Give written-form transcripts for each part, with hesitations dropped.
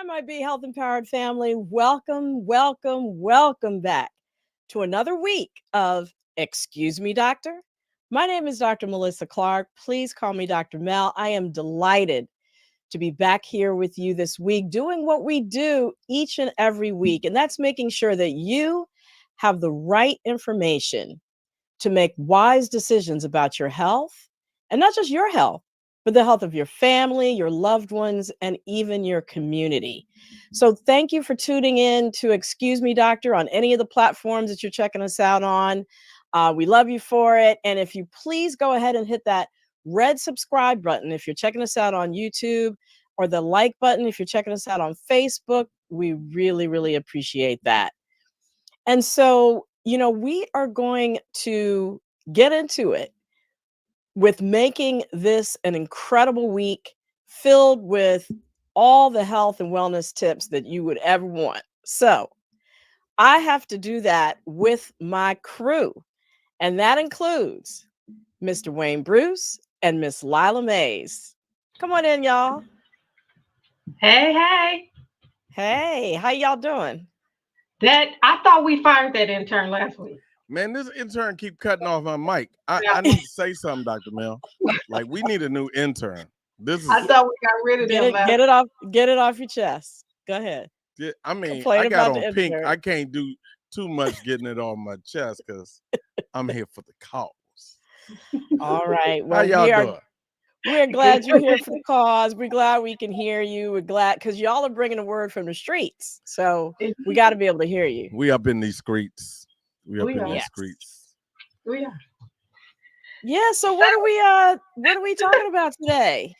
my Be Health Empowered family. Welcome, welcome, welcome back to another week of Excuse Me, Doctor. My name is Dr. Melissa Clark. Please call me Dr. Mel. I am delighted to be back here with you this week doing what we do each and every week, and that's making sure that you have the right information to make wise decisions about your health, and not just your health, but the health of your family, your loved ones, and even your community. So thank you for tuning in to Excuse Me, Doctor on any of the platforms that you're checking us out on. We love you for it. And if you please go ahead and hit that red subscribe button if you're checking us out on YouTube, or the like button if you're checking us out on Facebook. We really, really appreciate that. And so, we are going to get into it with making this an incredible week filled with all the health and wellness tips that you would ever want. So I have to do that with my crew, and that includes Mr. Wayne Bruce and Miss Lila Mays. Come on in, y'all. Hey, hey. Hey, how y'all doing? I thought we fired that intern last week. Man, this intern keep cutting off my mic. I need to say something, Dr. Mel. Like, we need a new intern. I thought we got rid of them. Get it off your chest. Go ahead. I mean, Complain I got about on the pink. intern. I can't do too much getting it on my chest because I'm here for the cause. All right. How Well, y'all doing? we're glad you're here for the cause. We're glad we can hear you. We're glad because y'all are bringing the word from the streets. So we got to be able to hear you. We up in these streets. We are. We are. Yeah. So what are we talking about today?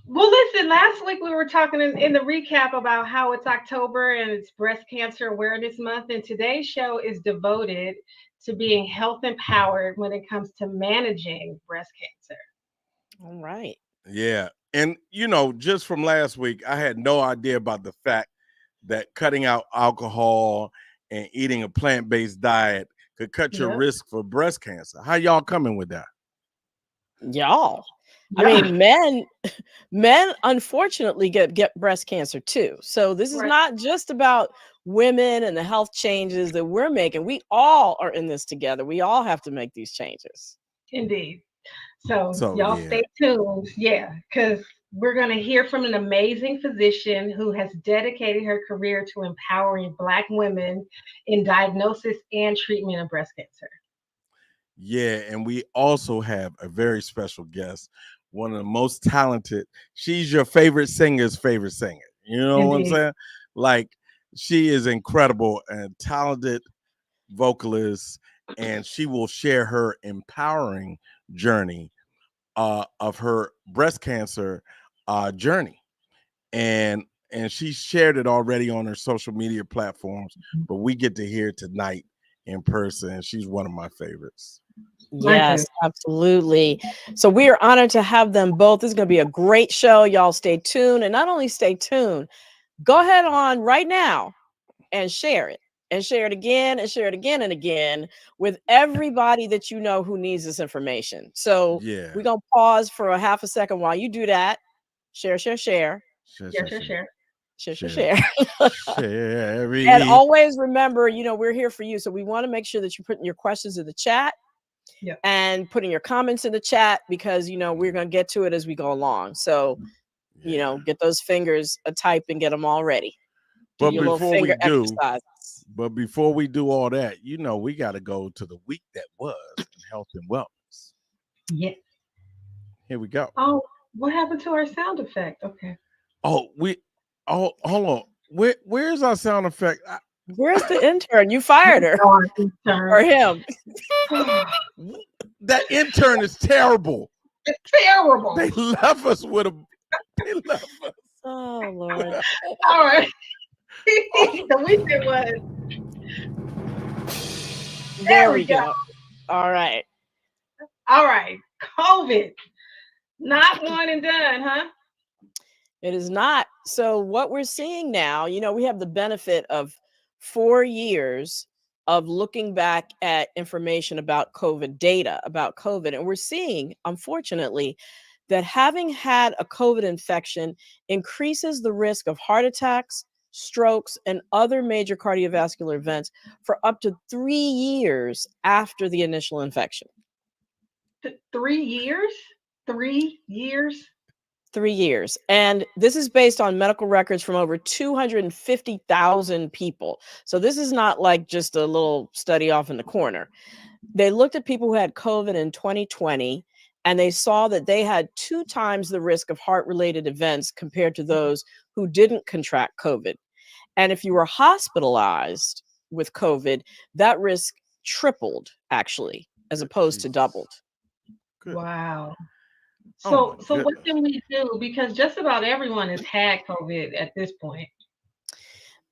Well, listen, last week we were talking in the recap about how it's October and it's Breast Cancer Awareness Month. And today's show is devoted to being health empowered when it comes to managing breast cancer. All right. Yeah. And, just from last week, I had no idea about the fact that cutting out alcohol and eating a plant-based diet could cut your risk for breast cancer. How y'all coming with that? Y'all. I mean, men unfortunately get breast cancer too. So this is not just about women and the health changes that we're making. We all are in this together. We all have to make these changes. Indeed. So y'all stay tuned. Yeah, because we're going to hear from an amazing physician who has dedicated her career to empowering Black women in diagnosis and treatment of breast cancer. Yeah, and we also have a very special guest, one of the most talented. She's your favorite singer's favorite singer. You know what I'm saying? Like, she is incredible and talented vocalist, and she will share her empowering journey of her breast cancer journey. And she shared it already on her social media platforms, but we get to hear it tonight in person, and she's one of my favorites. Yes, absolutely. So we are honored to have them both. This is going to be a great show. Y'all stay tuned. And not only stay tuned, go ahead on right now and share it. And share it again and share it again and again with everybody that you know who needs this information. So we're going to pause for a half a second while you do that. Share. Share. And always remember, we're here for you. So we want to make sure that you're putting your questions in the chat and putting your comments in the chat because, we're going to get to it as we go along. So, get those fingers a type and get them all ready. But before we do all that, we got to go to the week that was in health and wellness. Yeah. Here we go. Oh, what happened to our sound effect? Okay. Hold on. Where's our sound effect? Where's the intern? You fired her. Or him. That intern is terrible. It's terrible. They left us with a. They left us. Oh, Lord. All right. The week it was. There we go. All right. COVID. Not one and done, huh? It is not. So what we're seeing now, we have the benefit of 4 years of looking back at information about COVID data, about COVID. And we're seeing, unfortunately, that having had a COVID infection increases the risk of heart attacks, strokes, and other major cardiovascular events for up to 3 years after the initial infection. 3 years? 3 years? 3 years. And this is based on medical records from over 250,000 people. So this is not like just a little study off in the corner. They looked at people who had COVID in 2020, and they saw that they had 2 times the risk of heart-related events compared to those who didn't contract COVID. And if you were hospitalized with COVID, that risk tripled actually, as opposed to doubled. Good. Wow. Oh So my what goodness. can we do? Because just about everyone has had COVID at this point.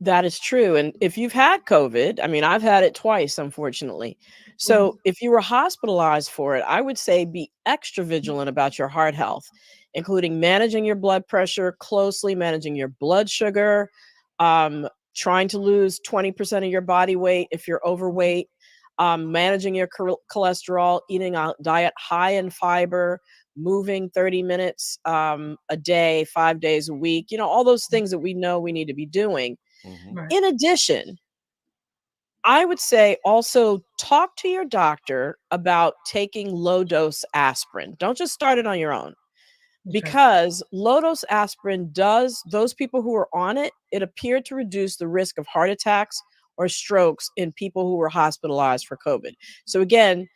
That is true. And if you've had COVID, I mean, I've had it twice, unfortunately. So if you were hospitalized for it, I would say be extra vigilant about your heart health, including managing your blood pressure closely, managing your blood sugar, trying to lose 20% of your body weight if you're overweight, managing your cholesterol, eating a diet high in fiber, moving 30 minutes a day, 5 days a week, all those things that we know we need to be doing. Mhm. Right. In addition, I would say also talk to your doctor about taking low dose aspirin. Don't just start it on your own, Okay. because low dose aspirin does, those people who are on it, it appeared to reduce the risk of heart attacks or strokes in people who were hospitalized for COVID. So again,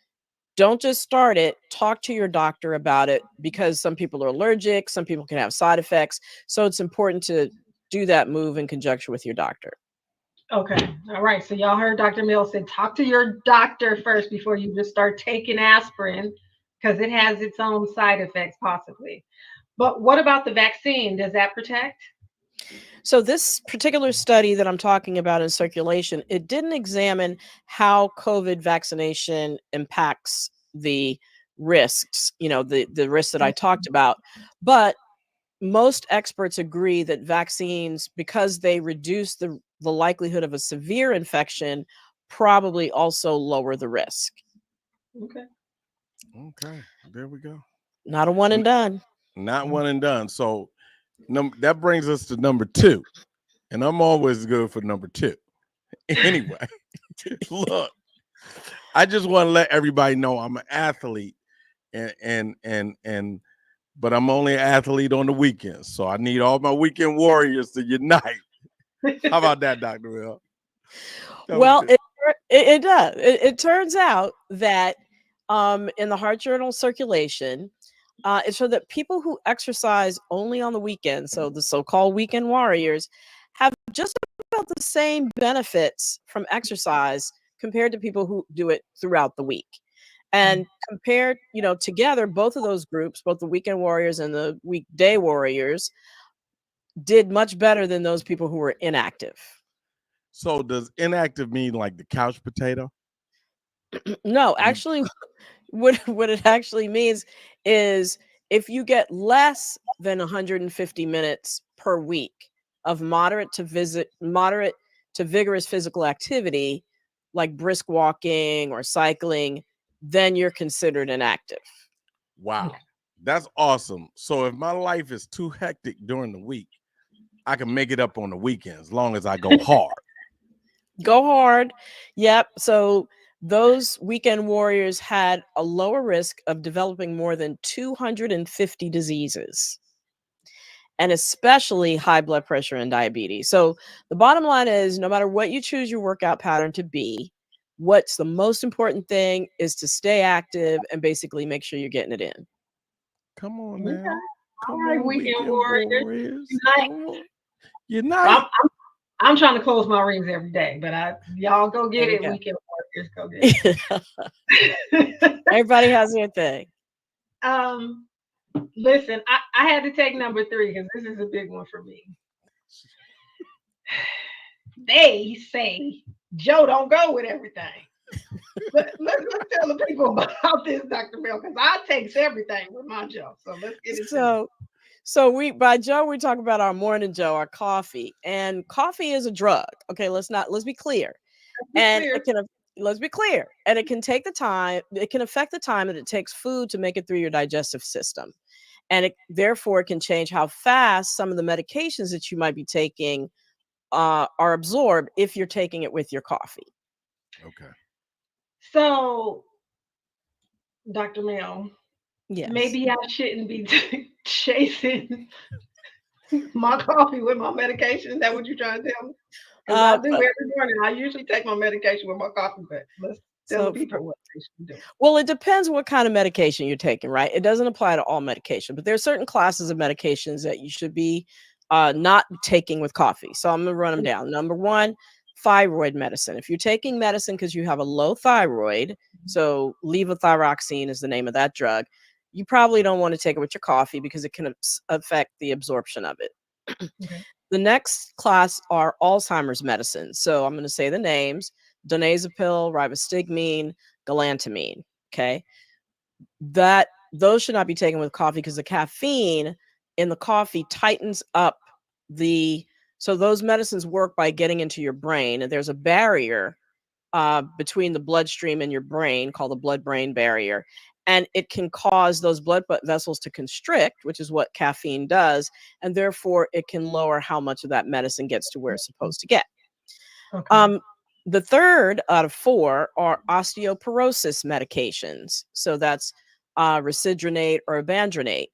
don't just start it, talk to your doctor about it, because some people are allergic, some people can have side effects. So it's important to do that move in conjunction with your doctor. Okay. All right. So y'all heard Dr. Mills said talk to your doctor first before you just start taking aspirin because it has its own side effects possibly. But what about the vaccine? Does that protect? So this particular study that I'm talking about in circulation, it didn't examine how COVID vaccination impacts the risks, the risks that I talked about. But most experts agree that vaccines, because they reduce the likelihood of a severe infection, probably also lower the risk. Okay. Okay, there we go. Not a one and N- done. Not one and done. So that brings us to number 2. And I'm always good for number 2. Anyway, look, I just want to let everybody know I'm an athlete, and but I'm only an athlete on the weekends. So I need all my weekend warriors to unite. How about that, Dr. Will? Well, it does. It turns out that in the Heart Journal circulation, it showed that people who exercise only on the weekend, so the so-called weekend warriors, have just about the same benefits from exercise compared to people who do it throughout the week. And compared, together, both of those groups, both the weekend warriors and the weekday warriors, did much better than those people who were inactive. So does inactive mean like the couch potato? No, You actually, what it actually means is if you get less than 150 minutes per week of moderate to vigorous physical activity, like brisk walking or cycling, then you're considered inactive. wow, that's awesome. So if my life is too hectic during the week, I can make it up on the weekends as long as I go hard. Go hard. Yep. So those weekend warriors had a lower risk of developing more than 250 diseases, and especially high blood pressure and diabetes. So the bottom line is, no matter what you choose your workout pattern to be, what's the most important thing is to stay active and basically make sure you're getting it in. Come on Okay. now. All Come right, on, weekend weekend warriors. warriors. Unite. Come on. I'm, Unite. I'm I'm trying to close my rings every day, but y'all go There get you it, go. weekend warriors, go get it. Everybody has their thing. um, listen, I had to take number 3 because this is a big one for me. They say Joe don't go with everything. Let's tell the people about this, Dr. Bell, because I takes everything with my Joe. So let's get it to So we by Joe, we talk about our morning Joe, our coffee. And coffee is a drug. Okay, let's be clear. be And clear. it can let's be clear. And it can affect the time that it takes food to make it through your digestive system. and therefore it can change how fast some of the medications that you might be taking are absorbed if you're taking it with your coffee. Okay. So, Dr. Mel, Yes. maybe I shouldn't be chasing my coffee with my medication. Is that what you're trying to tell me? Because I Uh, do uh, every morning. I usually take my medication with my coffee, but let's tell the so people what they should do. Well, it depends what kind of medication you're taking, right? It doesn't apply to all medication, but there are certain classes of medications that you should be not taking with coffee. So I'm going to run them down. Number one, thyroid medicine. If you're taking medicine because you have a low thyroid, so levothyroxine is the name of that drug, you probably don't want to take it with your coffee because it can affect the absorption of it. Okay. The next class are Alzheimer's medicines. So I'm going to say the names: donazepam, ribostigmine, galantamine. Okay. Those should not be taken with coffee because the caffeine in the coffee tightens up the so those medicines work by getting into your brain, and there's a barrier between the bloodstream and your brain called the blood-brain barrier, and it can cause those blood vessels to constrict, which is what caffeine does, and therefore it can lower how much of that medicine gets to where it's supposed to get. Okay. The third out of four are osteoporosis medications. So that's residronate or abandronate.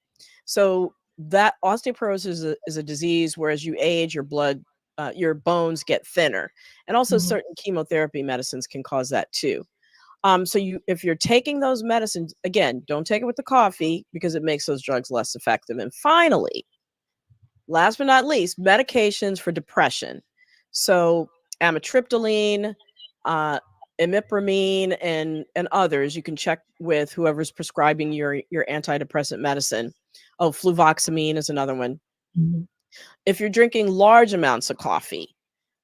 So that osteoporosis is a disease where as you age, your bones get thinner, and also Mhm. certain chemotherapy medicines can cause that too. So if you're taking those medicines, again, don't take it with the coffee because it makes those drugs less effective. And finally, last but not least, medications for depression. So amitriptyline, uh, imipramine, and others. You can check with whoever's prescribing your antidepressant medicine. Oh, fluvoxamine is another one. Mhm. If you're drinking large amounts of coffee,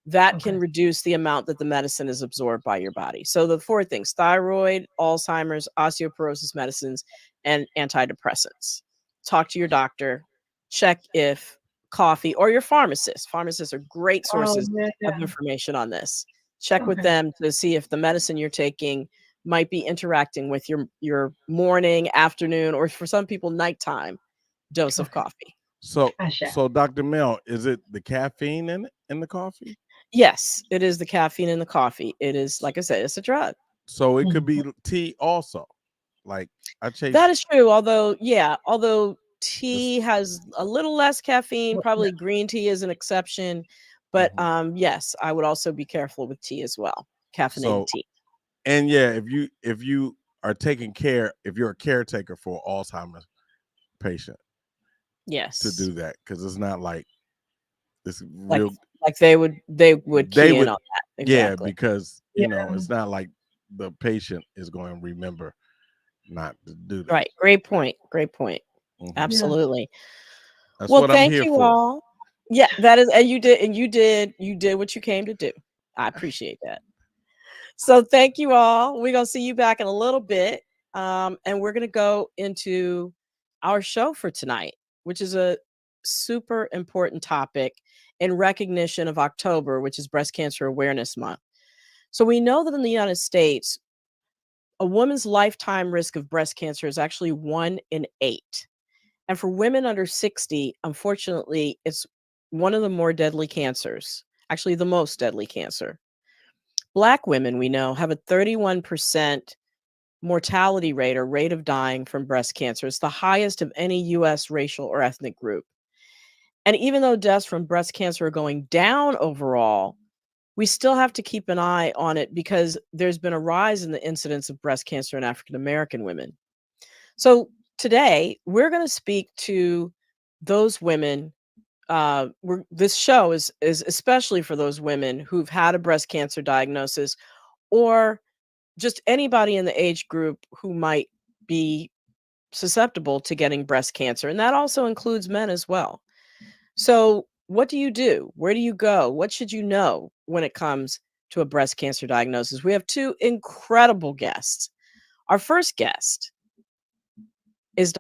that can Okay. reduce the amount that the medicine is absorbed by your body. So the four things: thyroid, Alzheimer's, osteoporosis medicines, and antidepressants. Talk to your doctor, check if coffee, or your pharmacist. Pharmacists are great Oh, sources yeah. of information on this. Check with Okay. them to see if the medicine you're taking might be interacting with your morning, afternoon, or for some people nighttime dose of Okay. coffee. So I shall. so Dr. Mel, is it the caffeine in the coffee? Yes, it is the caffeine in the coffee. It is, like I said, it's a drug. So it could Mhm. be tea also. Like I That chase is true, although this. tea has a little less caffeine, Well, yeah. probably green tea is an exception, but, Mhm. yes, I would also be careful with tea as well, caffeinated So tea. and yeah, if you are taking care, if you're a caretaker for Alzheimer's patient, to Yes, do that because it's not like it's like real. they would They key in would, on that, yeah, exactly. because Yeah. it's not like the patient is going to remember not to do that. Right, great point, great point. Hmm. Yeah. Absolutely. That's Well, what I'm thank here you for. all. Yeah, that is, and you did what you came to do. I appreciate that. So thank you all. We're gonna see you back in a little bit, and we're gonna go into our show for tonight, which is a super important topic in recognition of October, which is Breast Cancer Awareness Month. So we know that in the United States, a woman's lifetime risk of breast cancer is actually 1 in 8. And for women under 60, unfortunately, it's one of the more deadly cancers, actually, the most deadly cancer. Black women, we know, have a 31% mortality rate or rate of dying from breast cancer. It's the highest of any US racial or ethnic group. And even though deaths from breast cancer are going down overall, we still have to keep an eye on it because there's been a rise in the incidence of breast cancer in African American women. So today, we're going to speak to those women. This show is especially for those women who've had a breast cancer diagnosis, or just anybody in the age group who might be susceptible to getting breast cancer. And that also includes men as well. So, what do you do? Where do you go? What should you know when it comes to a breast cancer diagnosis? We have two incredible guests. Our first guest is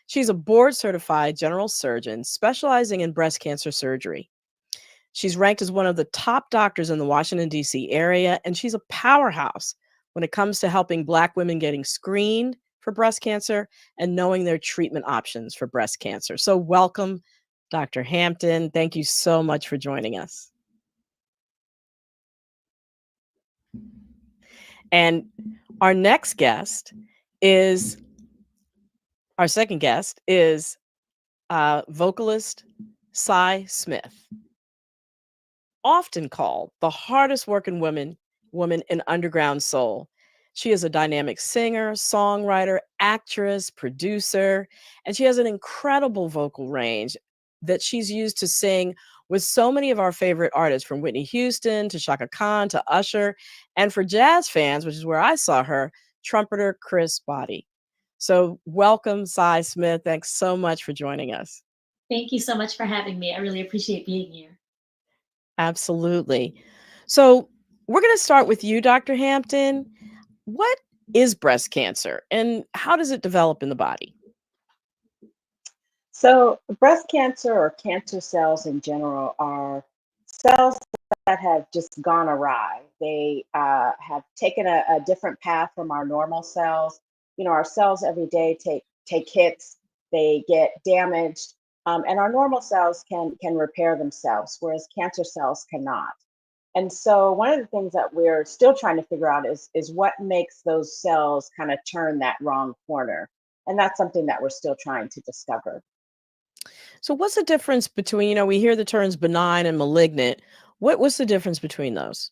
she's a board certified general surgeon specializing in breast cancer surgery. She's ranked as one of the top doctors in the Washington, D.C. area, and she's a powerhouse when it comes to helping Black women getting screened for breast cancer and knowing their treatment options for breast cancer. So, welcome, Dr. Hampton. Thank you so much for joining us. And our next guest is our second guest is vocalist Cy Smith, often called the hardest working woman in underground soul. She is a dynamic singer, songwriter, actress, producer, and she has an incredible vocal range that she's used to sing with so many of our favorite artists, from Whitney Houston to Shaka Khan to Usher, and for jazz fans, which is where I saw her, trumpeter Chris Botti. So welcome, Cy Smith. Thanks so much for joining us. Thank you so much for having me. I really appreciate being here. Absolutely. So we're going to start with you, Dr. Hampton. What is breast cancer and how does it develop in the body? So, breast cancer or cancer cells in general are cells that have just gone awry. They have taken a different path from our normal cells. You know, our cells every day take hits, they get damaged, and our normal cells can repair themselves, whereas cancer cells cannot. And so, one of the things that we're still trying to figure out is what makes those cells kind of turn that wrong corner, and that's something that we're still trying to discover. So what's the difference between, we hear the terms benign and malignant. What's the difference between those?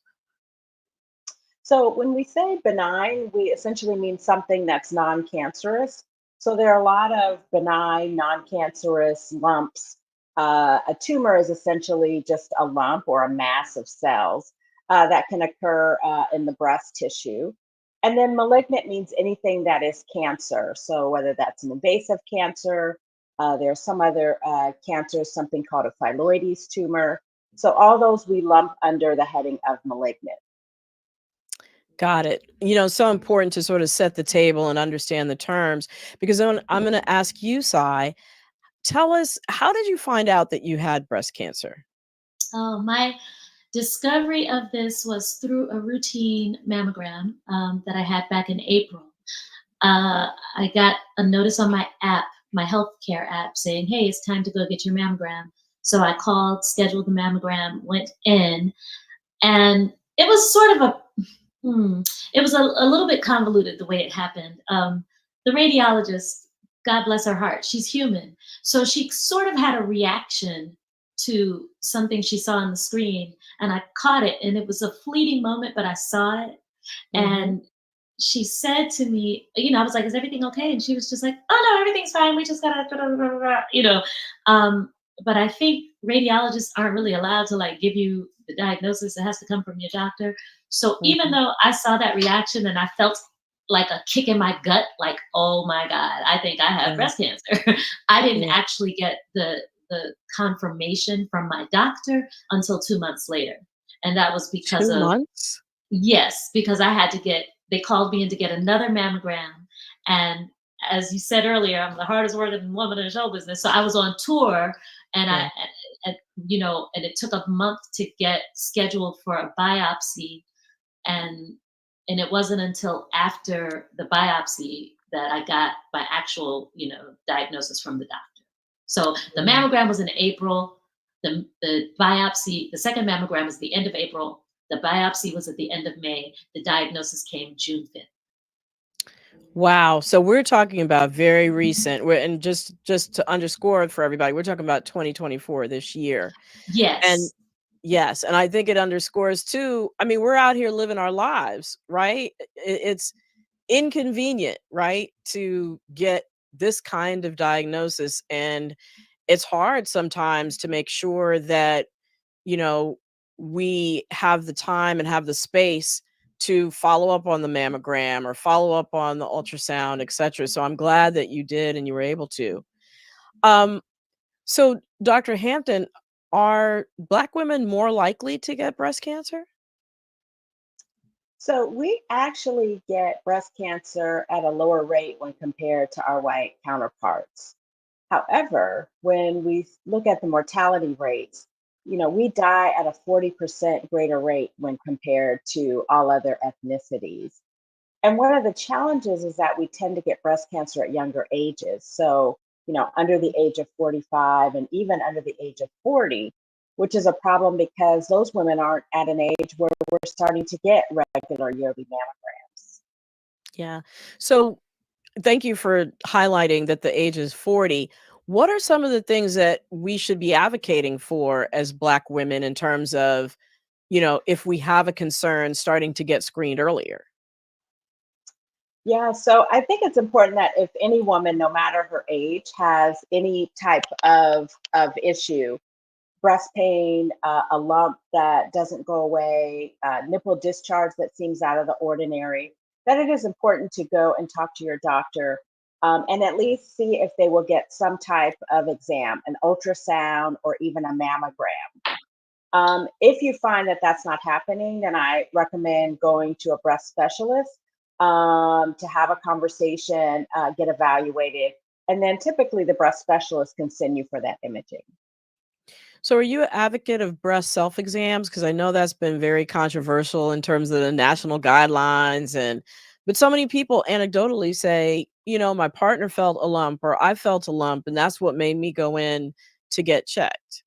So when we say benign, we essentially mean something that's non-cancerous. So there are a lot of benign, non-cancerous lumps. A tumor is essentially just a lump or a mass of cells that can occur in the breast tissue. And then malignant means anything that is cancer. So whether that's an invasive cancer, there's some other cancers, something called a phylloides tumor. So all those we lump under the heading of malignant. Got it. So important to sort of set the table and understand the terms because I'm going to ask you, Cy, tell us, how did you find out that you had breast cancer? Oh, my discovery of this was through a routine mammogram that I had back in April. I got a notice on my app, my healthcare app, saying, "Hey, it's time to go get your mammogram." So I called, scheduled the mammogram, went in, and it was sort of it was a little bit convoluted the way it happened. The radiologist, God bless her heart, she's human. So she sort of had a reaction to something she saw on the screen, and I caught it, and it was a fleeting moment, but I saw it. Mhm. And she said to me, I was like, "Is everything okay?" And she was just like, "Oh no, everything's fine. We just gotta, blah, blah, blah, blah," but I think radiologists aren't really allowed to like give you the diagnosis. It has to come from your doctor. So even Mhm. though I saw that reaction and I felt like a kick in my gut, like, "Oh my God, I think I have Yeah. breast cancer," I didn't Yeah. actually get the confirmation from my doctor until 2 months later. And that was because 2 of, months? yes, because they called me in to get another mammogram. And as you said earlier, I'm the hardest working woman in the show business. So I was on tour and Yeah. and it took a month to get scheduled for a biopsy. And it wasn't until after the biopsy that I got my actual, diagnosis from the doctor. So the Mm. mammogram was in April. The biopsy, the second mammogram was the end of April. The biopsy was at the end of May. The diagnosis came June 5th. Wow. So we're talking about very recent. And just to underscore it for everybody, we're talking about 2024 this year. And Yes. yes, and I think it underscores too. I mean, we're out here living our lives, right? It's inconvenient, right, to get this kind of diagnosis, and it's hard sometimes to make sure that you know, we have the time and have the space to follow up on the mammogram or follow up on the ultrasound, et cetera. So I'm glad that you did and you were able to. Um, so Dr. Hampton, are Black women more likely to get breast cancer? So we actually get breast cancer at a lower rate when compared to our white counterparts. However, when we look at the mortality rates, we die at a 40% greater rate when compared to all other ethnicities. And one of the challenges is that we tend to get breast cancer at younger ages. So, under the age of 45 and even under the age of 40, which is a problem because those women aren't at an age where we're starting to get regular yearly mammograms. Yeah. So thank you for highlighting that the age is 40. What are some of the things that we should be advocating for as Black women in terms of, if we have a concern, starting to get screened earlier? Yeah, so I think it's important that if any woman, no matter her age, has any type of issue, breast pain, a lump that doesn't go away, nipple discharge that seems out of the ordinary, that it is important to go and talk to your doctor, and at least see if they will get some type of exam, an ultrasound or even a mammogram. If you find that that's not happening, then I recommend going to a breast specialist to have a conversation, get evaluated, and then typically the breast specialist can send you for that imaging. So are you an advocate of breast self-exams? Because I know that's been very controversial in terms of the national guidelines, but so many people anecdotally say, my partner felt a lump or I felt a lump, and that's what made me go in to get checked.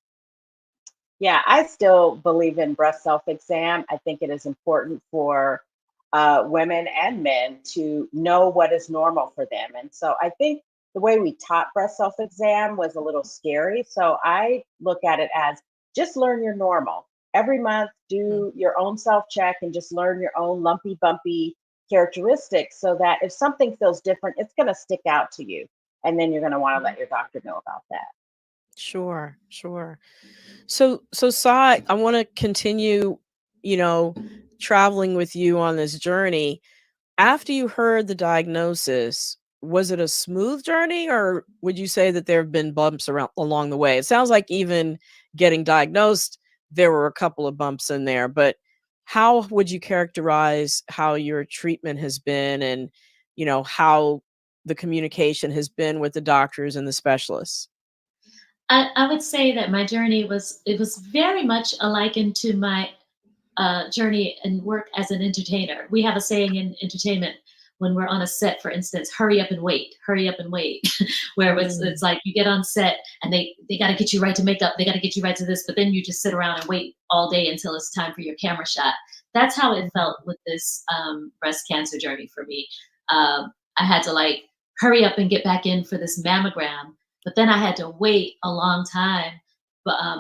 Yeah, I still believe in breast self exam. I think it is important for women and men to know what is normal for them. And so I think the way we taught breast self exam was a little scary. So I look at it as just learn your normal. Every month, Mm, do your own self check and just learn your own lumpy, bumpy characteristics so that if something feels different, it's going to stick out to you. And then you're going to want to mhm. let your doctor know about that. Sure, sure. So Sai, I want to continue, you know, traveling with you on this journey. After you heard the diagnosis, was it a smooth journey, or would you say that there have been bumps around along the way? It sounds like even getting diagnosed, there were a couple of bumps in there, but how would you characterize how your treatment has been and, how the communication has been with the doctors and the specialists? I would say that my journey was very much likened to my journey and work as an entertainer. We have a saying in entertainment when we're on a set, for instance, hurry up and wait, where it's Mm, like you get on set and they got to get you right to makeup, they got to get you right to this, but then you just sit around and wait all day until it's time for your camera shot. That's how it mhm, felt with this breast cancer journey for me. I had to like hurry up and get back in for this mammogram, but then I had to wait a long time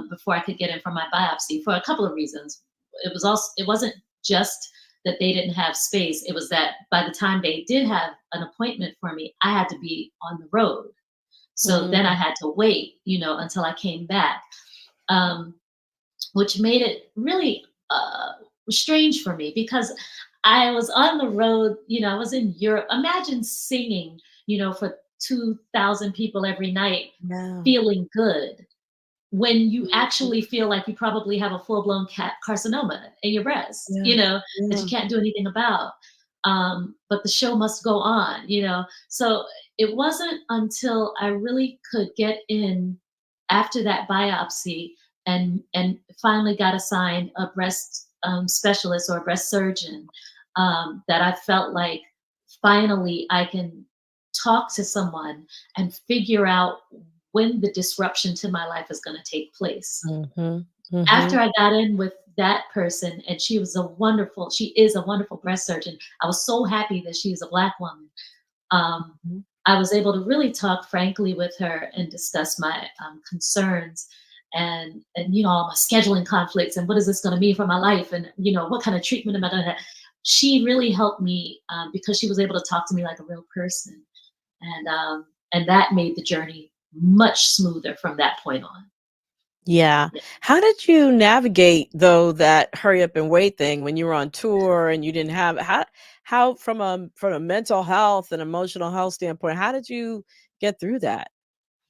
before I could get in for my biopsy for a couple of reasons. It wasn't just that they didn't have space. It was that by the time they did have an appointment for me, I had to be on the road. So then I mm, had to wait, until I came back, um, which made it really strange for me because I was on the road. I was in Europe. Imagine singing, for 2,000 people every night, yeah, feeling good when you actually feel like you probably have a full-blown carcinoma in your breast, yeah, that you yeah. can't do anything about. But the show must go on. So it wasn't until I really could get in after that biopsy and finally got assigned a breast specialist or a breast surgeon, that I felt like finally I can talk to someone and figure out when the disruption to my life is going to take place. Mhm, After mhm, I got in with that person, and she is a wonderful breast surgeon. I was so happy that she's a Black woman. Um, mhm. I was able to really talk frankly with her and discuss my concerns and all my scheduling conflicts and what is this going to mean for my life and what kind of treatment am I going to have. She really helped me because she was able to talk to me like a real person, and that made the journey much smoother from that point on. Yeah. Yeah. How did you navigate though that hurry up and wait thing when you were on tour and you didn't have how from a mental health and emotional health standpoint, how did you get through that?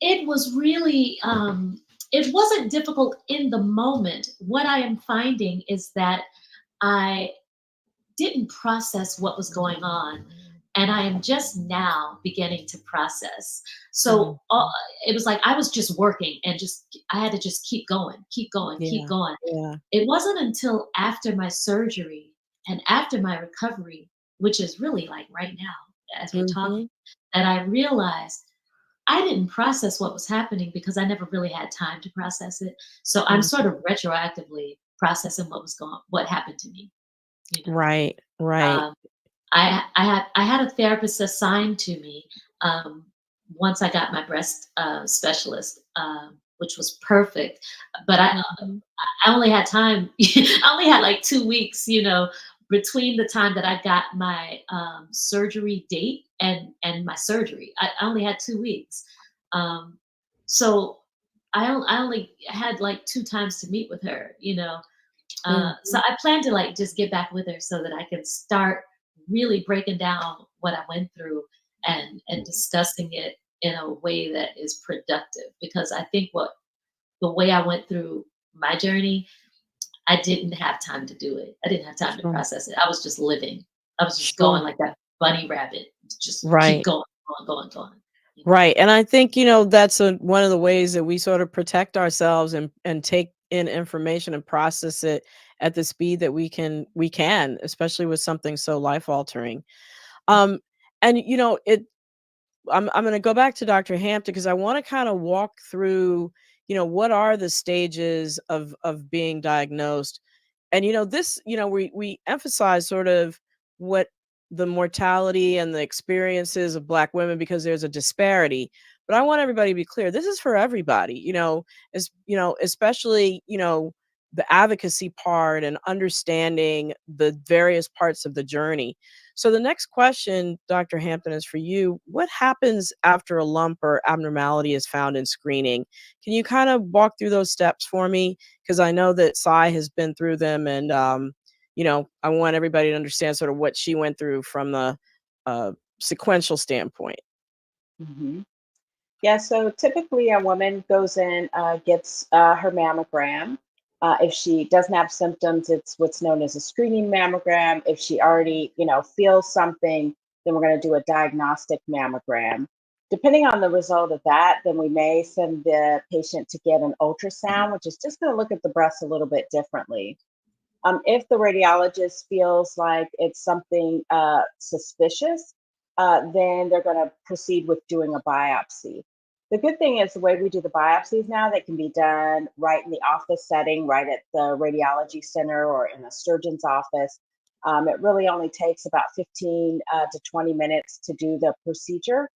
It was really it wasn't difficult in the moment. What I am finding is that I didn't process what was going on, and I am just now beginning to process. Mm, So it was like I was just working and just I had to just keep going, keep going, keep yeah. going. Yeah. It wasn't until after my surgery and after my recovery, which is really like right now as we're Mhm. talking, that I realized I didn't process what was happening because I never really had time to process it. So I'm sort Mhm. of retroactively processing what happened to me, you know. Right, right. Um, I had a therapist assigned to me once I got my breast specialist, which was perfect. But Mhm. I only had time. I only had like 2 weeks, between the time that I got my surgery date and my surgery. I only had 2 weeks, um, so I only had like two times to meet with her. So Mhm. I plan to like just get back with her so that I can start really breaking down what I went through and discussing it in a way that is productive, because I think what the way I went through my journey, I didn't have time to do it. I didn't have time to Sure. process it. I was just living. I was just going Sure. like that bunny rabbit, just keep Right. going, going. Right. And I think, that's one of the ways that we sort of protect ourselves and take in information and process it at the speed that we can, especially with something so life altering. Um, and I'm going to go back to Dr. Hampton because I want to kind of walk through, what are the stages of being diagnosed. And we emphasize sort of what the mortality and the experiences of Black women because there's a disparity. But I want everybody to be clear. This is for everybody, especially, the advocacy part and understanding the various parts of the journey. So the next question, Dr. Hampton, is for you. What happens after a lump or abnormality is found in screening? Can you kind of walk through those steps for me? Because I know that Sai has been through them, and I want everybody to understand sort of what she went through from the uh, sequential standpoint. Hmm. Yeah, so typically a woman goes in, gets her mammogram. If she doesn't have symptoms, it's what's known as a screening mammogram. If she already, feels something, then we're going to do a diagnostic mammogram. Depending on the result of that, then we may send the patient to get an ultrasound, which is just going to look at the breast a little bit differently. If the radiologist feels like it's something suspicious, then they're going to proceed with doing a biopsy. The good thing is the way we do the biopsies now, they can be done right in the office setting, right at the radiology center or in a surgeon's office. It really only takes about 15 to 20 minutes to do the procedure,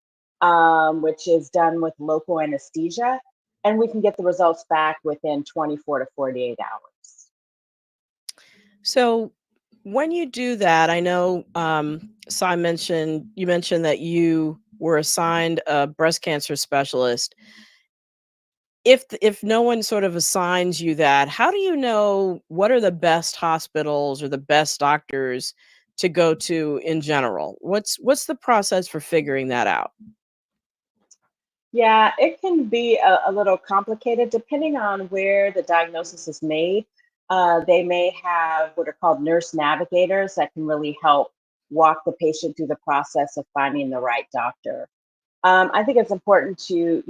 which is done with local anesthesia. And we can get the results back within 24 to 48 hours. So when you do that, I know you mentioned that you were assigned a breast cancer specialist. If no one sort of assigns you that, how do you know what are the best hospitals or the best doctors to go to in general? What's the process for figuring that out? Yeah, it can be a little complicated depending on where the diagnosis is made. They may have what are called nurse navigators that can really help walk the patient through the process of finding the right doctor. I think it's important to,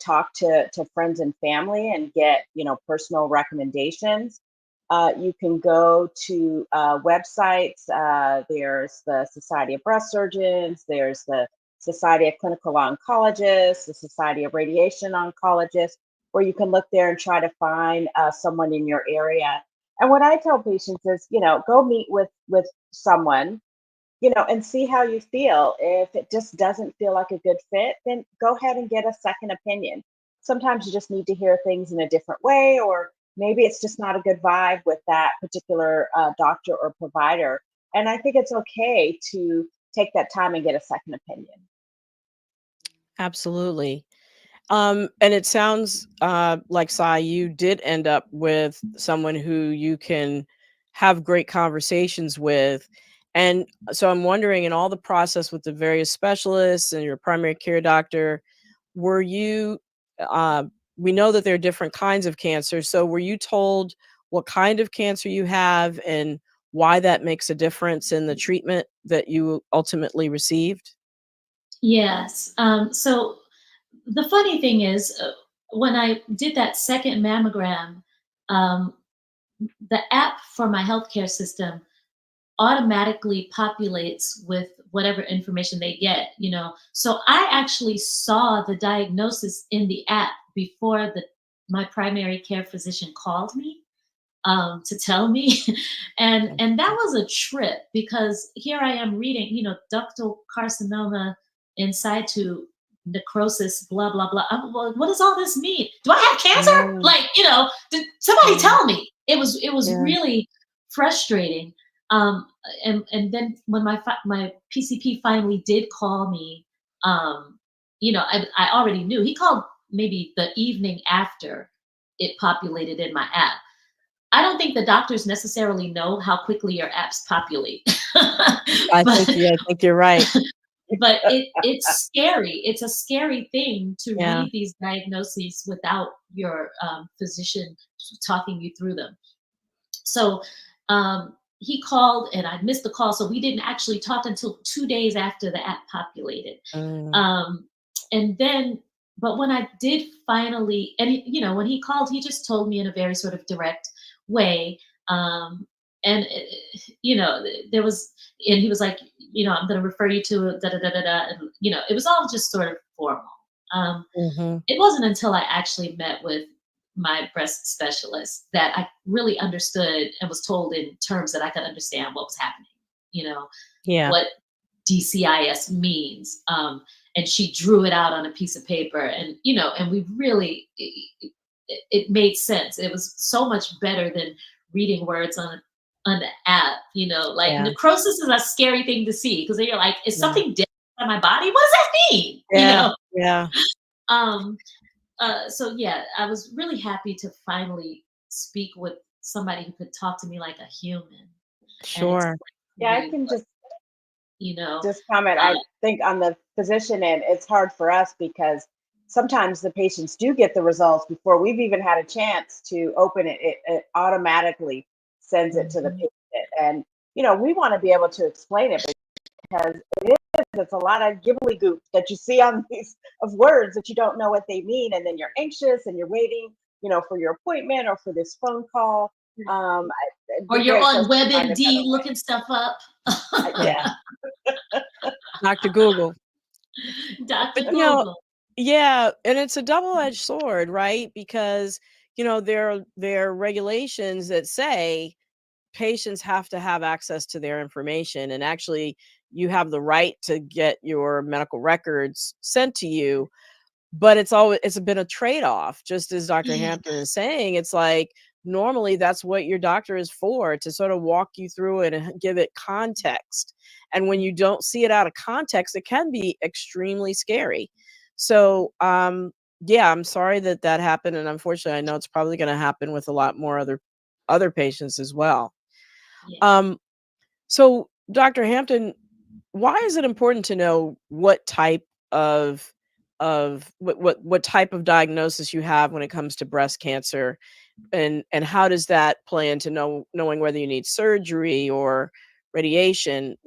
talk to friends and family and get, personal recommendations. You can go to websites. There's the Society of Breast Surgeons. There's the Society of Clinical Oncologists, the Society of Radiation Oncologists, where you can look there and try to find someone in your area. And what I tell patients is, go meet with someone, and see how you feel. If it just doesn't feel like a good fit, then go ahead and get a second opinion. Sometimes you just need to hear things in a different way, or maybe it's just not a good vibe with that particular doctor or provider. And I think it's okay to take that time and get a second opinion. Absolutely. And it sounds like Sai, you did end up with someone who you can have great conversations with. And so I'm wondering, in all the process with the various specialists and your primary care doctor, were you, uh, we know that there are different kinds of cancer. So were you told what kind of cancer you have and why that makes a difference in the treatment that you ultimately received? Yes. So the funny thing is, when I did that second mammogram, um, the app for my healthcare system automatically populates with whatever information they get, So I actually saw the diagnosis in the app before my primary care physician called me to tell me. And that was a trip, because here I am reading, ductal carcinoma in situ, necrosis, blah, blah, blah. Well, what does all this mean? Do I have cancer? Yeah. Like, did somebody tell me? It was Yeah. really frustrating. And then when my PCP finally did call me, I already knew. He called maybe the evening after it populated in my app. I don't think the doctors necessarily know how quickly your apps populate. I but think you're right. but it's scary. It's a scary thing to Yeah. read these diagnoses without your physician talking you through them. So he called and I missed the call. So we didn't actually talk until 2 days after the app populated. Mm. And then, but when I did finally, and when he called, he just told me in a very sort of direct way. And there was, and he was like, I'm going to refer you to da da da da da, and it was all just sort of formal. Mhm. It wasn't until I actually met with my breast specialist that I really understood and was told in terms that I could understand what was happening. Yeah. What DCIS means. And she drew it out on a piece of paper, and and we really, it made sense. It was so much better than reading words on the app. Like Yeah. necrosis is a scary thing to see, because then you're like, is Yeah. something dead on my body? What does that mean? Yeah. Yeah. Um, so yeah, I was really happy to finally speak with somebody who could talk to me like a human and Sure. explain to Yeah, I me can what, you know, just comment. uh, I think on the physician end, it's hard for us because sometimes the patients do get the results before we've even had a chance to open it. It automatically sends it to the Mhm. patient. And, we want to be able to explain it because it's a lot of goop that you see on these of words that you don't know what they mean. And then you're anxious and you're waiting, for your appointment or for this phone call. It'd or be you're great for us on to find a better WebMD way. looking stuff up. Yeah. Dr. Google. Dr. But Google. yeah, and it's a double-edged sword, right? Because, there are regulations that say patients have to have access to their information, and actually you have the right to get your medical records sent to you, but it's been a trade-off, just as Dr. Yeah. Hampton is saying. It's like, normally that's what your doctor is for, to sort of walk you through it and give it context. And when you don't see it out of context, it can be extremely scary. So, yeah, I'm sorry that that happened, and unfortunately, I know it's probably going to happen with a lot more other patients as well. Yeah. Um, so, Dr. Hampton, why is it important to know what type of what type of diagnosis you have when it comes to breast cancer, and how does that play into knowing whether you need surgery or radiation?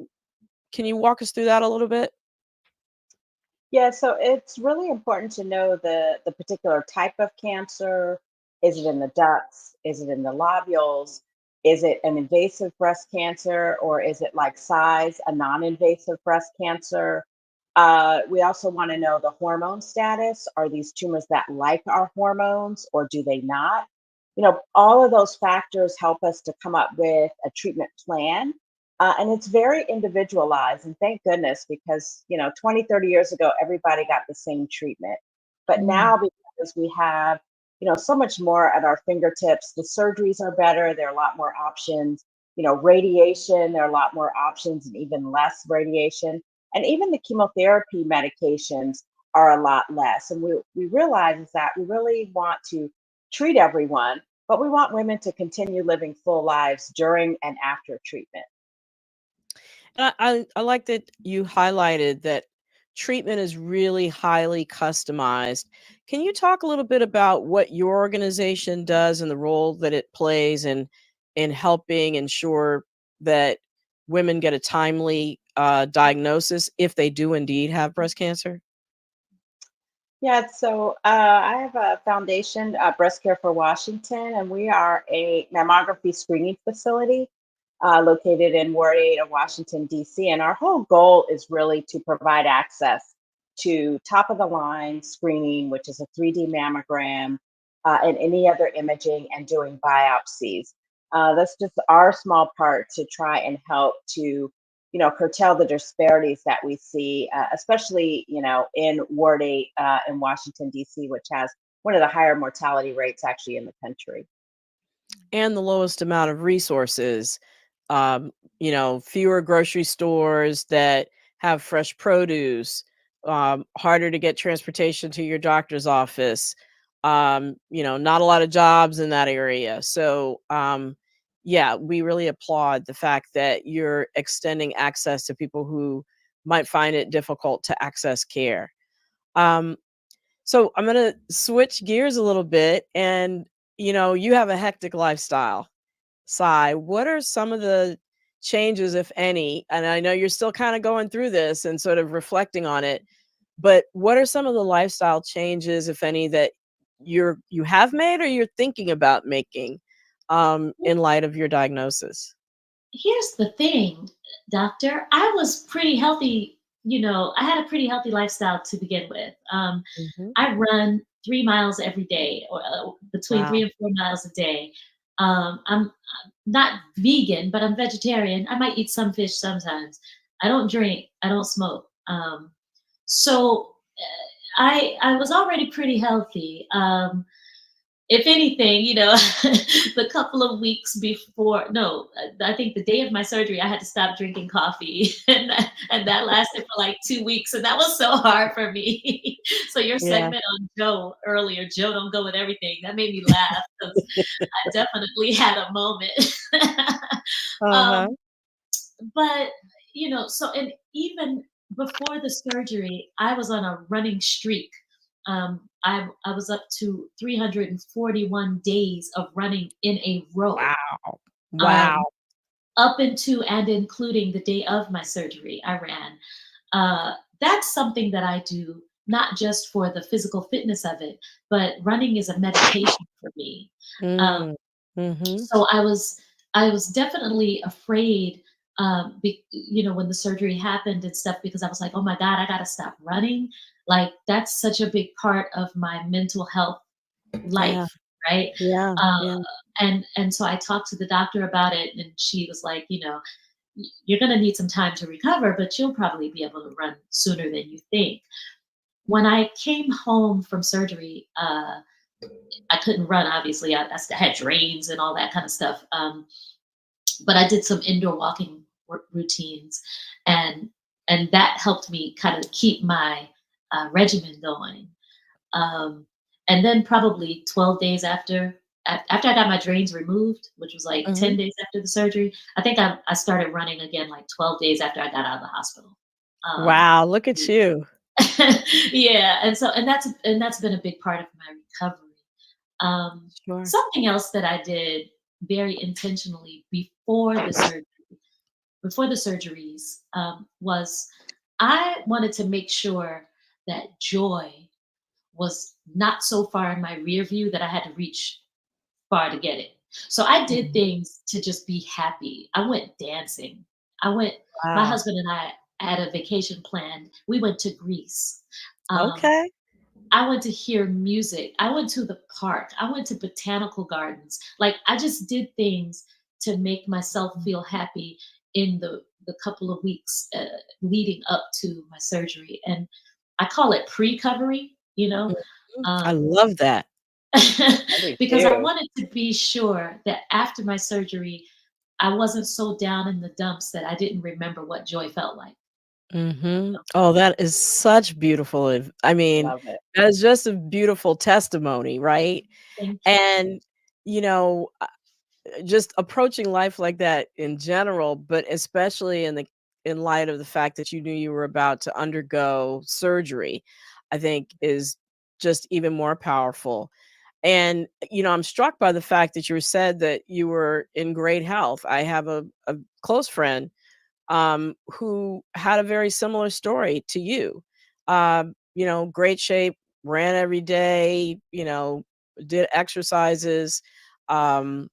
Can you walk us through that a little bit? Yeah, so it's really important to know the particular type of cancer. Is it in the ducts? Is it in the lobules? Is it an invasive breast cancer, or is it like size, a non-invasive breast cancer? We also want to know the hormone status. Are these tumors that like our hormones, or do they not? All of those factors help us to come up with a treatment plan, and it's very individualized. And thank goodness, because 20, 30 years ago, everybody got the same treatment. But Mm. now, because we have so much more at our fingertips, the surgeries are better, there are a lot more options. Radiation, there are a lot more options, and even less radiation. And even the chemotherapy medications are a lot less. And we realize is that we really want to treat everyone, but we want women to continue living full lives during and after treatment. I like that you highlighted that treatment is really highly customized. Can you talk a little bit about what your organization does and the role that it plays in helping ensure that women get a timely diagnosis if they do indeed have breast cancer? Yeah, so I have a foundation, Breast Care for Washington, and we are a mammography screening facility. located in Ward 8 of Washington, D.C. And our whole goal is really to provide access to top of the line screening, which is a 3D mammogram, and any other imaging and doing biopsies. That's just our small part to try and help to, curtail the disparities that we see, especially, in Ward 8 in Washington, D.C., which has one of the higher mortality rates actually in the country. And the lowest amount of resources. Fewer grocery stores that have fresh produce, harder to get transportation to your doctor's office, not a lot of jobs in that area. So, yeah, we really applaud the fact that you're extending access to people who might find it difficult to access care. Um, so I'm going to switch gears a little bit. And, you have a hectic lifestyle. Sai, what are some of the changes, if any? And I know you're still kind of going through this and sort of reflecting on it, but what are some of the lifestyle changes, if any, that you have made or you're thinking about making in light of your diagnosis? Here's the thing, doctor. I was pretty healthy. I had a pretty healthy lifestyle to begin with. Mhm. I run 3 miles every day, or between Wow. 3 and 4 miles a day. I'm not vegan, but I'm vegetarian. I might eat some fish sometimes. I don't drink. I don't smoke. So I was already pretty healthy. If anything, the couple of weeks before, no, I think the day of my surgery, I had to stop drinking coffee, and that lasted for like 2 weeks, and that was so hard for me. So your Yeah. segment on Joe earlier, Joe don't go with everything, that made me laugh because I definitely had a moment. Uh-huh. um, but so, and even before the surgery, I was on a running streak. I was up to 341 days of running in a row, Wow. um, Wow. up into and including the day of my surgery. I ran. That's something that I do not just for the physical fitness of it, but running is a meditation for me. Um, Mm. Mhm. so I was definitely afraid, when the surgery happened and stuff, because I was like, oh my god, I gotta stop running. Like, that's such a big part of my mental health Yeah. life, right? Yeah. uh, Yeah. and so I talked to the doctor about it, and she was like, you're going to need some time to recover, but you'll probably be able to run sooner than you think. When I came home from surgery, I couldn't run, obviously. I still had drains and all that kind of stuff. But I did some indoor walking routines, and that helped me kind of keep my regimen going. Um, and then probably 12 days after I got my drains removed, which was like Mhm. 10 days after the surgery, I think I started running again like 12 days after I got out of the hospital. Um, Wow, look at you. yeah, and that's been a big part of my recovery. Sure. Something else that I did very intentionally before the surgeries, was I wanted to make sure that joy was not so far in my rear view that I had to reach far to get it. So I did Mhm. things to just be happy. I went dancing. I went, my Wow. husband and I had a vacation planned. We went to Greece. Um, Okay. I went to hear music. I went to the park. I went to botanical gardens. Like, I just did things to make myself feel happy in the couple of weeks leading up to my surgery. And I call it pre-covery, Mhm. I um, love that. I do because I too. wanted to be sure that after my surgery, I wasn't so down in the dumps that I didn't remember what joy felt like. Mhm. Oh, that is such beautiful I mean, Love it. that is just a beautiful testimony, right? Thank you. And, you know, just approaching life like that in general, but especially in light of the fact that you knew you were about to undergo surgery, I think is just even more powerful. And, I'm struck by the fact that you said that you were in great health. I have a close friend who had a very similar story to you. Great shape, ran every day, did exercises. Um,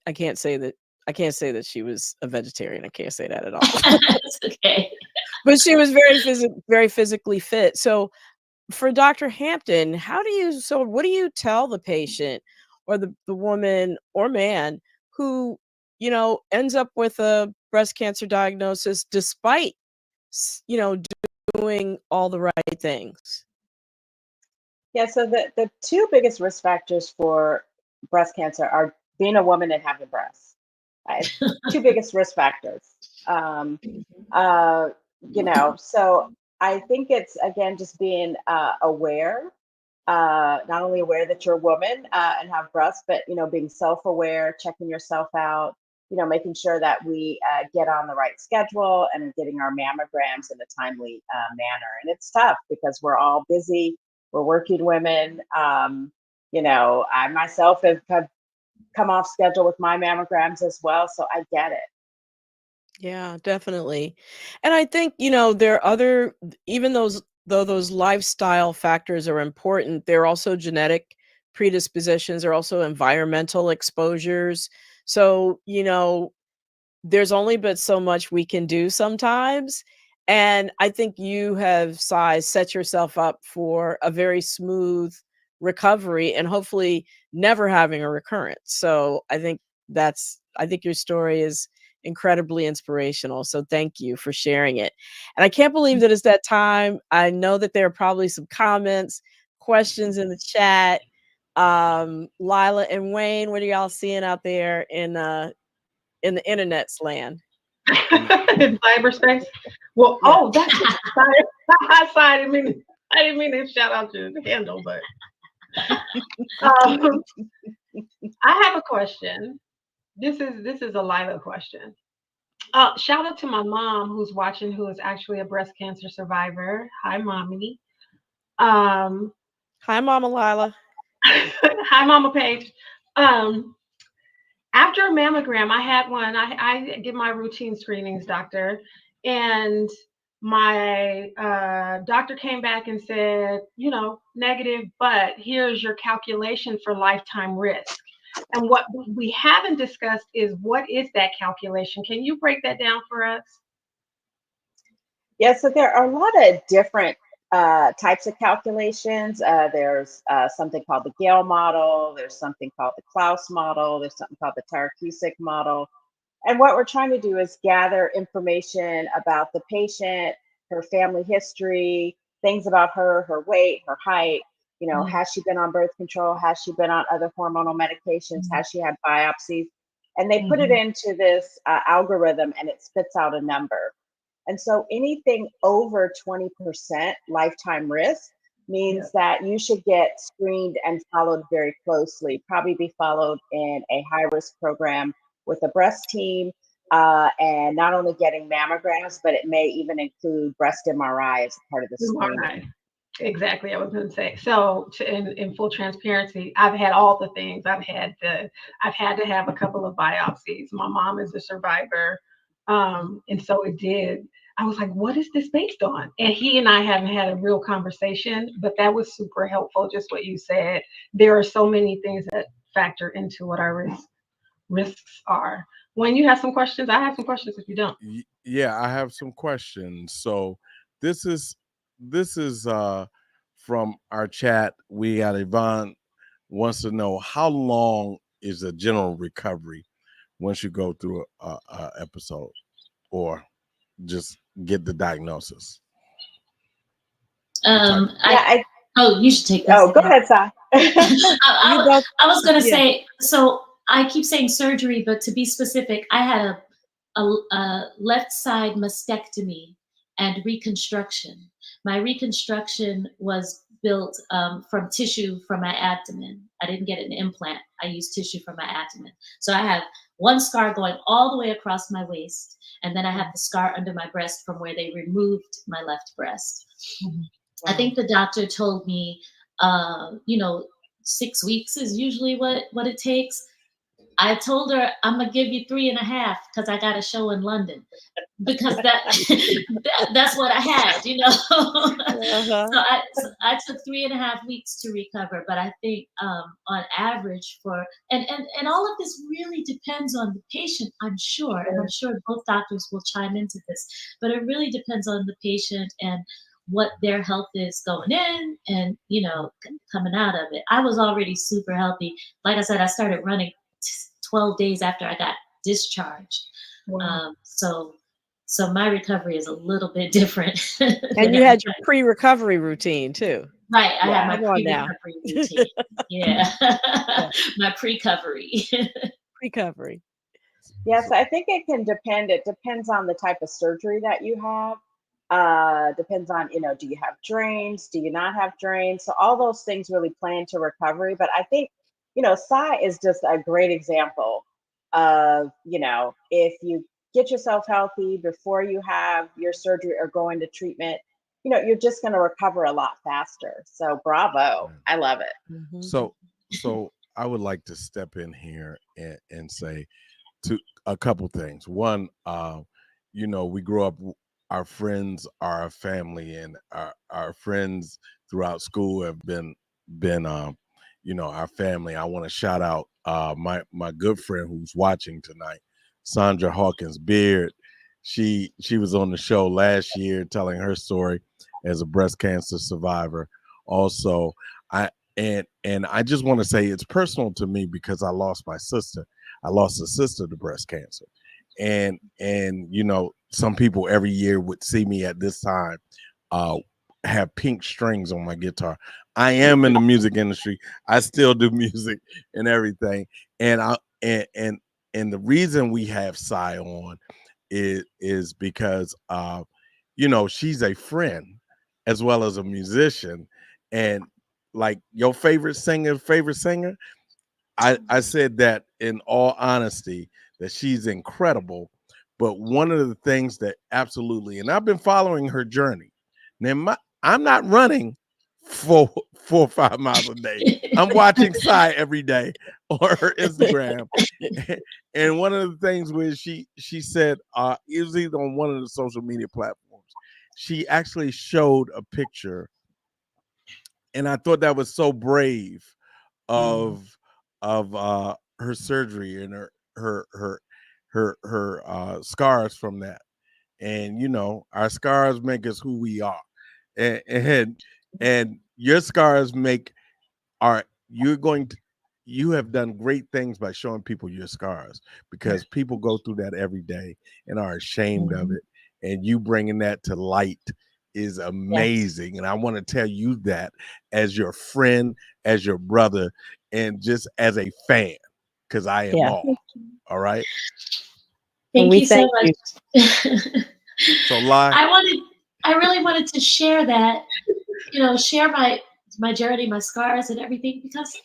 I can't say that I can't say that she was a vegetarian. I can't say that at all. It's okay. But she was very physically fit. So for Dr. Hampton, what do you tell the patient or the woman or man who, ends up with a breast cancer diagnosis despite, doing all the right things? Yeah, so the two biggest risk factors for breast cancer are being a woman and having breasts. Two biggest risk factors. Um, uh, so I think it's again just being aware, not only aware that you're a woman and have breasts, but being self-aware, checking yourself out, making sure that we get on the right schedule and getting our mammograms in a timely manner. And it's tough because we're all busy. We're working women. I myself have come off schedule with my mammograms as well, so I get it. Yeah, definitely. And I think, there are even though those lifestyle factors are important, there are also genetic predispositions, there are also environmental exposures. So, there's only but so much we can do sometimes. And I think you have set yourself up for a very smooth recovery and hopefully never having a recurrence. So I think your story is incredibly inspirational. So thank you for sharing it. And I can't believe that it's that time. I know that there are probably some comments, questions in the chat. Lila and Wayne, what are y'all seeing out there in the internet's land? In cyberspace. Well, Yeah. oh, that's sorry. I didn't mean to shout out your handle, but um, I have a question. This is a Lila question. Shout out to my mom who's watching, who is actually a breast cancer survivor. Hi, mommy. Um, Hi, Mama Lila. hi, Mama Paige. Um, After a mammogram, I had one. I get my routine screenings, doctor, and my doctor came back and said, negative, but here's your calculation for lifetime risk. And what we haven't discussed is, what is that calculation? Can you break that down for us? Yeah, so there are a lot of different types of calculations. There's something called the Gale model. There's something called the Klaus model. There's something called the Tarek model. And what we're trying to do is gather information about the patient, her family history, things about her weight, her height. Has she been on birth control? Has she been on other hormonal medications? Has she had biopsies? And they put it into this algorithm and it spits out a number. And so anything over 20% lifetime risk means that you should get screened and followed very closely, probably be followed in a high risk program with a breast team, and not only getting mammograms, but it may even include breast MRI as a part of the screening. Exactly, I was going to say. So, in full transparency, I've had all the things. I've had to have a couple of biopsies. My mom is a survivor, and so it did. I was like, "What is this based on?" And he and I haven't had a real conversation, but that was super helpful. Just what you said. There are so many things that factor into what our risks are. When you have some questions, I have some questions. If you don't, Yeah, I have some questions. So this is from our chat. We got Yvonne wants to know, how long is a general recovery once you go through a episode or just get the diagnosis? You should take this. Oh, go ahead, Sai. I was going to say, so I keep saying surgery, but to be specific, I had a left side mastectomy and reconstruction. My reconstruction was built from tissue from my abdomen. I didn't get an implant. I used tissue from my abdomen. So I have one scar going all the way across my waist, and then I have the scar under my breast from where they removed my left breast. Mm-hmm. Wow. I think the doctor told me, 6 weeks is usually what it takes. I told her I'm gonna give you 3.5 because I got a show in London, because that's what I had, you know. So I took 3.5 weeks to recover, but I think on average for and all of this really depends on the patient, I'm sure, and I'm sure both doctors will chime into this, but it really depends on the patient and what their health is going in and, you know, coming out of it. I was already super healthy. Like I said, I started running 12 days after I got discharged. Wow. So my recovery is a little bit different. And you had your pre-recovery routine too. Right. I had my Come on now. pre-recovery routine. Yeah. My pre-recovery. Recovery. Yes, I think it can depend. It depends on the type of surgery that you have. Depends on, you know, do you have drains? Do you not have drains? So all those things really play into recovery. But I think, you know, Sai is just a great example of, you know, if you get yourself healthy before you have your surgery or go into treatment, you know, you're just going to recover a lot faster. So bravo. I love it. Mm-hmm. So I would like to step in here and say to a couple things. One, you know, we grew up, our friends are our family, and our friends throughout school have been you know, our family. I want to shout out my good friend who's watching tonight, Sandra Hawkins Beard. She was on the show last year telling her story as a breast cancer survivor. Also, and I just want to say it's personal to me because I lost my sister. I lost a sister to breast cancer. And you know, some people every year would see me at this time have pink strings on my guitar. I am in the music industry. I still do music and everything. And and the reason we have Sai on is because you know, she's a friend as well as a musician. And like your favorite singer, I said that in all honesty, that she's incredible. But one of the things that absolutely, and I've been following her journey. Now, I'm not running 4 or 5 miles a day. I'm watching Sai every day on her Instagram. And one of the things where she said, it was either on one of the social media platforms, she actually showed a picture, and I thought that was so brave of her surgery and her scars from that. And you know, our scars make us who we are, and your scars make are you're going to you have done great things by showing people your scars, because people go through that every day and are ashamed of it, and you bringing that to light is amazing. And I want to tell you that as your friend, as your brother, and just as a fan, because I am all right. Thank you so you. much. So Lai, I really wanted to share that, you know, share my journey, my scars and everything, because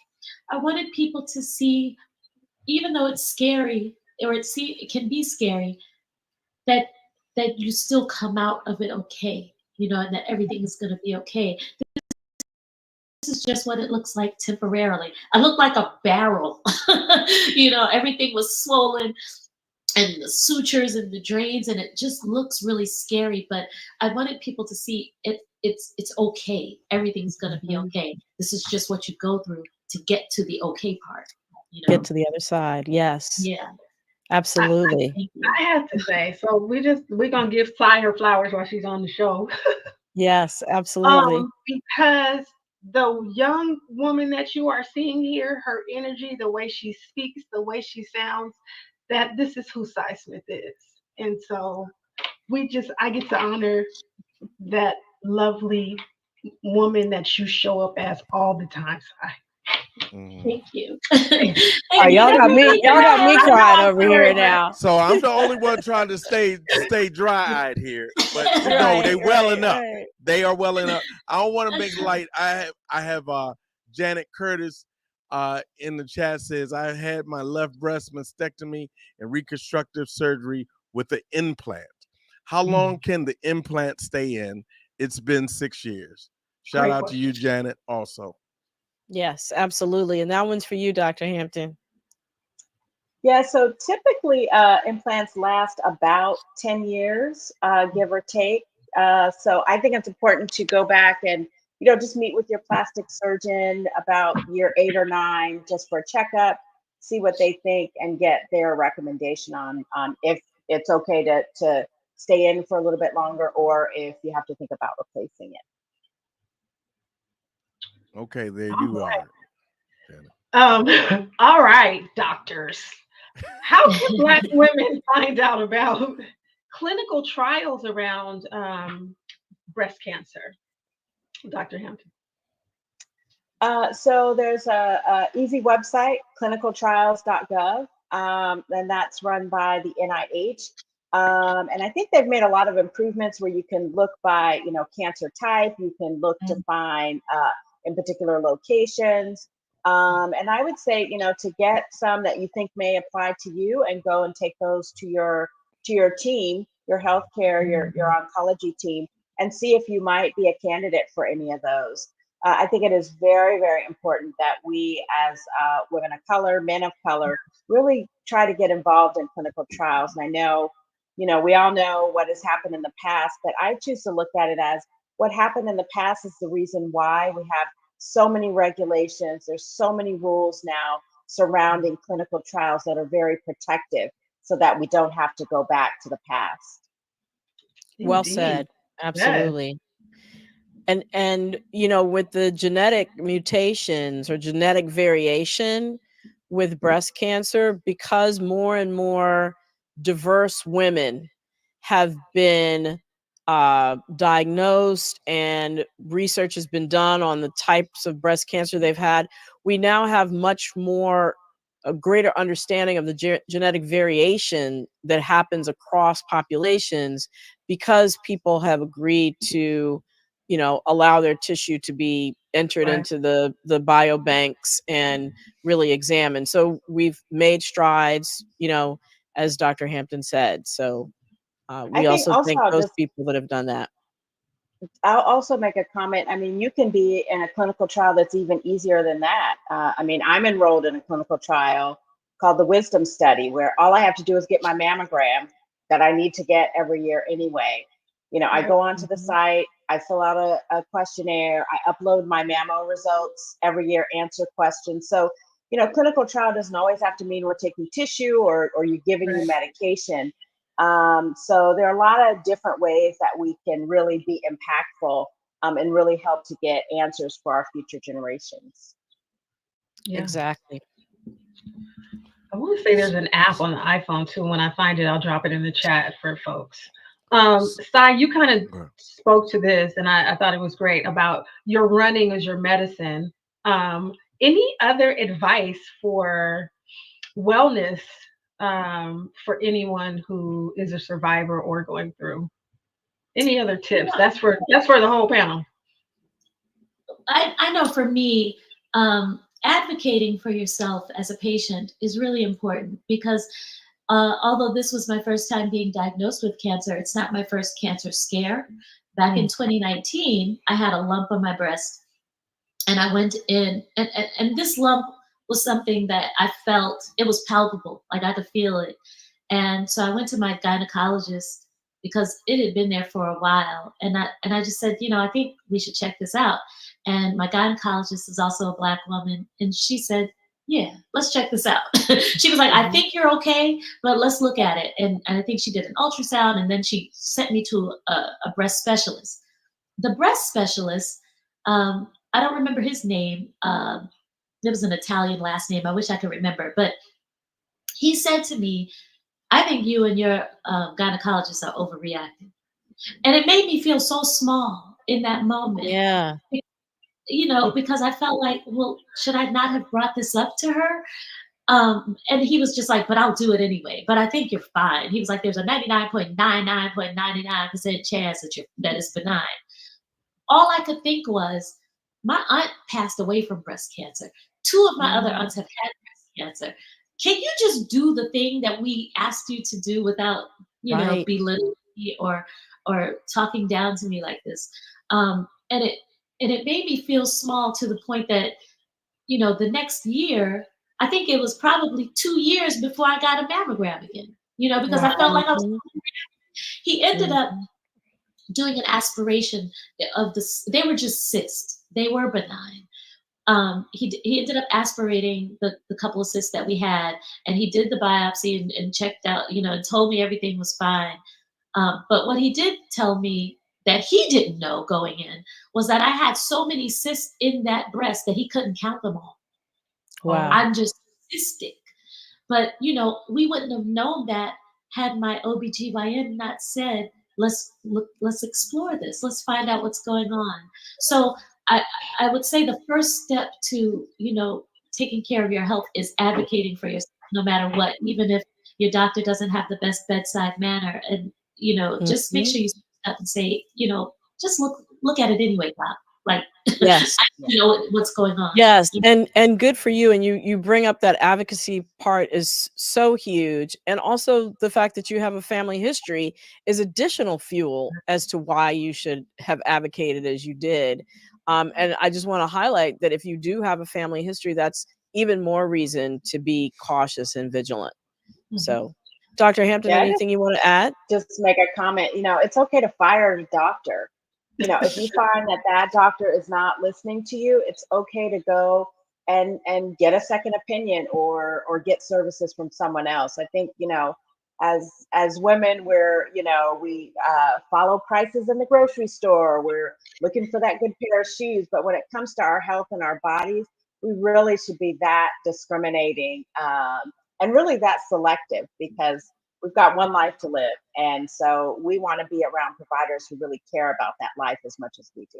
I wanted people to see, even though it's scary, or it can be scary, that you still come out of it okay, you know, and that everything is going to be okay. This is just what it looks like temporarily. I look like a barrel. You know, everything was swollen, and the sutures and the drains, and it just looks really scary. But I wanted people to see it. It's okay. Everything's gonna be okay. This is just what you go through to get to the okay part. You know? Get to the other side. Yes. Yeah. Absolutely. I have to say, so we're gonna give Sai her flowers while she's on the show. Yes, absolutely. Because the young woman that you are seeing here, her energy, the way she speaks, the way she sounds, that this is who Sai Smith is. And so I get to honor that lovely woman that you show up as all the time, Sai. Thank you. Y'all got me crying over here now. So I'm the only one trying to stay dry-eyed here, but you know, they welling up. They are welling up. I don't want to make light. I have Janet Curtis in the chat says, I had my left breast mastectomy and reconstructive surgery with an implant. How long can the implant stay in? It's been 6 years. Shout out to you, Janet, also. Yes, absolutely. And that one's for you, Dr. Hampton. Yeah, so typically implants last about 10 years, give or take. So I think it's important to go back and, just meet with your plastic surgeon about year 8 or 9, just for a checkup, see what they think, and get their recommendation on if it's okay to stay in for a little bit longer, or if you have to think about replacing it. Okay, there All you right. are. Janet. All right, doctors. How can Black women find out about clinical trials around breast cancer, Dr. Hampton? So there's a easy website, clinicaltrials.gov, and that's run by the NIH. And I think they've made a lot of improvements where you can look by, cancer type. You can look to find in particular locations. And I would say, to get some that you think may apply to you, and go and take those to your team, your healthcare, your oncology team, and see if you might be a candidate for any of those. I think it is very, very important that we, as women of color, men of color, really try to get involved in clinical trials. And I know, we all know what has happened in the past, but I choose to look at it as what happened in the past is the reason why we have so many regulations. There's so many rules now surrounding clinical trials that are very protective, so that we don't have to go back to the past. Well Indeed. said. Yes. Absolutely. And with the genetic mutations or genetic variation with breast cancer, because more and more diverse women have been diagnosed and research has been done on the types of breast cancer they've had, we now have much more a greater understanding of the genetic variation that happens across populations, because people have agreed to allow their tissue to be entered Right. into the biobanks and really examined. So we've made strides, as Dr. Hampton said. So I we think also also thank those people that have done that. I'll also make a comment. I mean, you can be in a clinical trial that's even easier than that. I mean, I'm enrolled in a clinical trial called the Wisdom Study, where all I have to do is get my mammogram that I need to get every year anyway. I Right. go onto the site, I fill out a questionnaire, I upload my mammo results every year, answer questions. So, clinical trial doesn't always have to mean we're taking tissue, or you giving you Right. medication. So there are a lot of different ways that we can really be impactful, and really help to get answers for our future generations. Yeah. Exactly. I want to say there's an app on the iPhone too. When I find it, I'll drop it in the chat for folks. Sai, you kind of Okay. spoke to this, and I thought it was great about your running as your medicine. Any other advice for wellness for anyone who is a survivor or going through? Any other tips? That's for the whole panel. I know for me, advocating for yourself as a patient is really important, because although this was my first time being diagnosed with cancer, it's not my first cancer scare. Back in 2019, I had a lump on my breast, and I went in, and this lump was something that I felt, it was palpable, like I could feel it. And so I went to my gynecologist because it had been there for a while. And I just said, I think we should check this out. And my gynecologist is also a Black woman. And she said, yeah, let's check this out. She was like, I think you're okay, but let's look at it. And I think she did an ultrasound, and then she sent me to a breast specialist. The breast specialist, I don't remember his name. There was an Italian last name. I wish I could remember. But he said to me, I think you and your gynecologist are overreacting. And it made me feel so small in that moment, Yeah. because I felt like, well, should I not have brought this up to her? And he was just like, but I'll do it anyway. But I think you're fine. He was like, there's a 99.99.99% chance that it's benign. All I could think was, my aunt passed away from breast cancer. Two of my other aunts have had breast cancer. Can you just do the thing that we asked you to do without, Right. belittling me or talking down to me like this? And it made me feel small, to the point that, the next year I think it was probably 2 years before I got a mammogram again, because I felt like I was. Mhm. He ended up Mhm. doing an aspiration of this. They were just cysts. They were benign. He ended up aspirating the couple of cysts that we had, and he did the biopsy and checked out, and told me everything was fine. But what he did tell me that he didn't know going in was that I had so many cysts in that breast that he couldn't count them all. Wow. I'm just cystic. But, we wouldn't have known that had my OBGYN not said, let's explore this. Let's find out what's going on. So I, I would say the first step to, taking care of your health is advocating for yourself, no matter what, even if your doctor doesn't have the best bedside manner. And, just make Mhm. sure you step and say, just look at it anyway, doc. Like, Yes. I need to know what's going on. Yes, and good for you, and you bring up that advocacy part is so huge, and also the fact that you have a family history is additional fuel as to why you should have advocated as you did. And I just want to highlight that if you do have a family history, that's even more reason to be cautious and vigilant. Mhm. So, Dr. Hampton, Yeah, anything you want to add? just make a comment. It's okay to fire a doctor. If you find that that doctor is not listening to you, it's okay to go and get a second opinion or get services from someone else. I think, as women, we follow prices in the grocery store. We're looking for that good pair of shoes. But when it comes to our health and our bodies, we really should be that discriminating, and really that selective, because we've got one life to live. And so we want to be around providers who really care about that life as much as we do.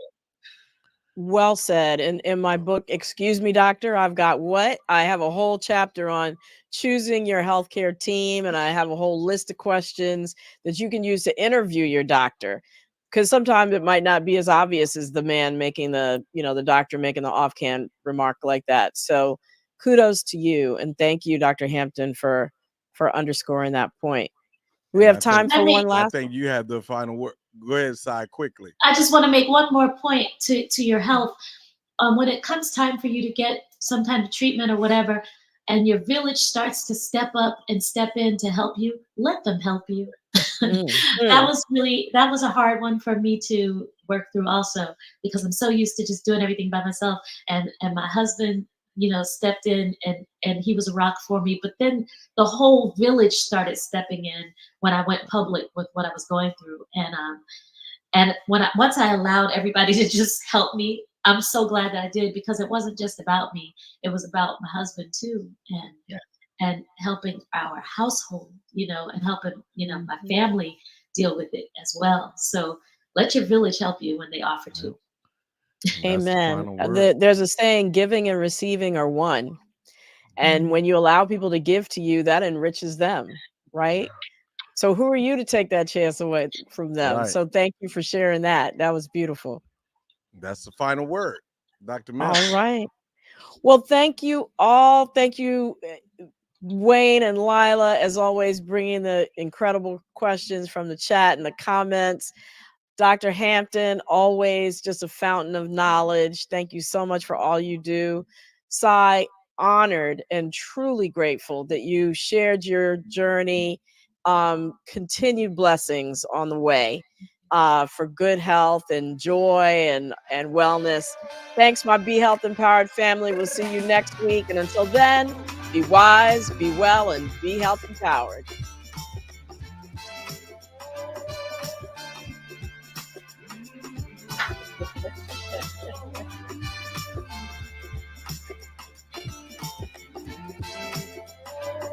Well said. In my book, Excuse Me, Doctor, I've got what? I have a whole chapter on choosing your healthcare team, and I have a whole list of questions that you can use to interview your doctor. Because sometimes it might not be as obvious as the man making the doctor making the offhand remark like that. So kudos to you, and thank you, Dr. Hampton, for underscoring that point. We And have I think time for one I last. think you have the final word. Go ahead, Si, quickly. I just want to make one more point to your health. When it comes time for you to get some kind of treatment or whatever, and your village starts to step up and step in to help you, let them help you. Mm, That mm, was a hard one for me to work through also, because I'm so used to just doing everything by myself. And my husband, stepped in, and he was a rock for me. But then the whole village started stepping in when I went public with what I was going through. And once I allowed everybody to just help me, I'm so glad that I did, because it wasn't just about me. It was about my husband too, and helping our household, and helping, my family deal with it as well. So let your village help you when they offer Yep. to. And that's the amen. final word. There's a saying, giving and receiving are one. And when you allow people to give to you, that enriches them, right? So who are you to take that chance away from them? Right. So thank you for sharing that. That was beautiful. That's the final word. Dr. Mel. All right. Well, thank you all. Thank you, Wayne and Lila, as always, bringing the incredible questions from the chat and the comments. Dr. Hampton, always just a fountain of knowledge. Thank you so much for all you do. Sai, honored and truly grateful that you shared your journey. Continued blessings on the way, for good health and joy and wellness. Thanks, my Be Health Empowered family. We'll see you next week. And until then, be wise, be well, and be health empowered.